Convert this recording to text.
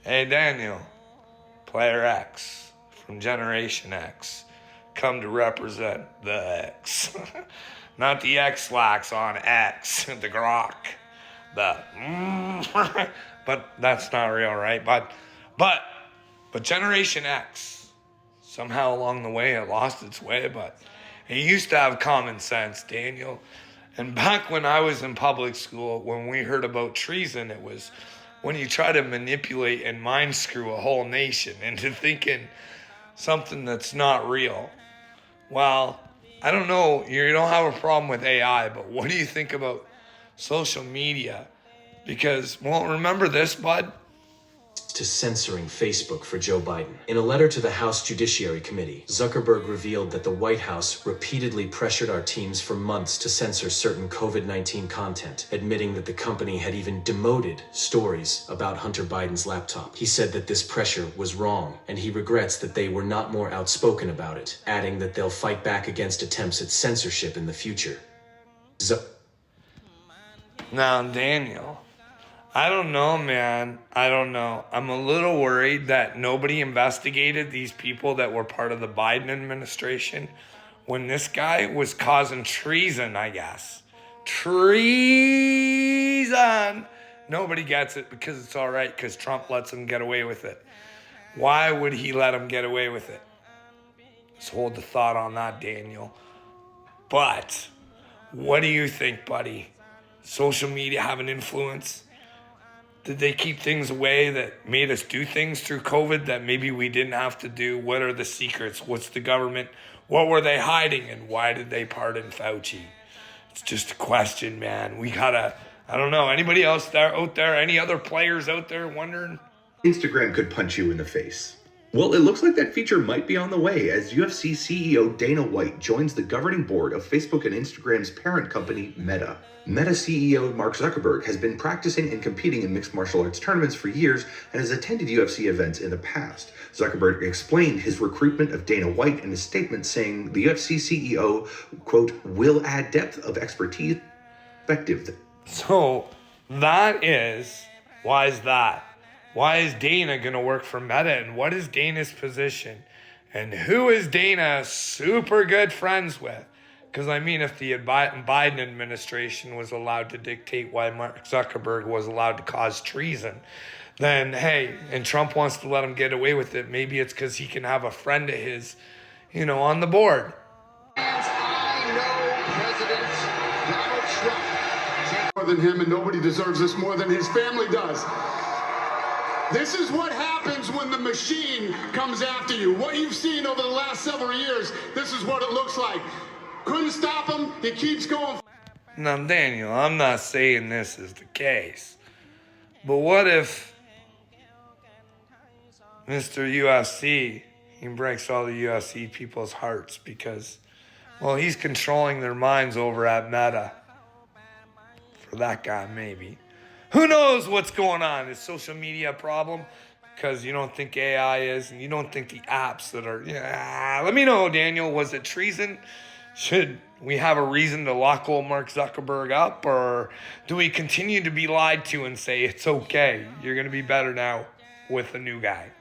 Hey, Daniel, player X from Generation X, come to represent the X. Not the X-Lax on X, the grok. The but that's not real, right? But Generation X, somehow along the way it lost its way, but it used to have common sense, Daniel. And back when I was in public school, when we heard about treason, it was when you try to manipulate and mind screw a whole nation into thinking something that's not real. Well, I don't know, you don't have a problem with AI, but what do you think about social media? Because, well, remember this, bud? To censoring Facebook for Joe Biden. In a letter to the House Judiciary Committee, Zuckerberg revealed that the White House repeatedly pressured our teams for months to censor certain COVID-19 content, admitting that the company had even demoted stories about Hunter Biden's laptop. He said that this pressure was wrong, and he regrets that they were not more outspoken about it, adding that they'll fight back against attempts at censorship in the future. Now, Daniel, I don't know, man. I don't know. I'm a little worried that nobody investigated these people that were part of the Biden administration when this guy was causing treason, I guess. Treason! Nobody gets it because it's all right because Trump lets him get away with it. Why would he let him get away with it? Let's hold the thought on that, Daniel. But what do you think, buddy? Social media have an influence? Did they keep things away that made us do things through COVID that maybe we didn't have to do? What are the secrets? What's the government? What were they hiding? And why did they pardon Fauci? It's just a question, man. We gotta, I don't know, anybody else out there, any other players out there wondering? Instagram could punch you in the face. Well, it looks like that feature might be on the way as UFC CEO Dana White joins the governing board of Facebook and Instagram's parent company, Meta. Meta CEO Mark Zuckerberg has been practicing and competing in mixed martial arts tournaments for years and has attended UFC events in the past. Zuckerberg explained his recruitment of Dana White in a statement saying the UFC CEO, quote, will add depth of expertise effective. So that is, why is that? Why is Dana going to work for Meta? And what is Dana's position? And who is Dana super good friends with? Because, I mean, if the Biden administration was allowed to dictate why Mark Zuckerberg was allowed to cause treason, then, hey, and Trump wants to let him get away with it, maybe it's because he can have a friend of his, on the board. I know President Donald Trump more than him, and nobody deserves this more than his family does. This is what happens when the machine comes after you. What you've seen over the last several years, this is what it looks like. Couldn't stop him. He keeps going. Now, Daniel, I'm not saying this is the case. But what if Mr. UFC, he breaks all the UFC people's hearts because, well, he's controlling their minds over at Meta. For that guy, maybe. Who knows what's going on? Is social media a problem? Because you don't think AI is, and you don't think the apps that are... Let me know, Daniel. Was it treason? Should we have a reason to lock old Mark Zuckerberg up? Or do we continue to be lied to and say, it's okay, you're going to be better now with the new guy?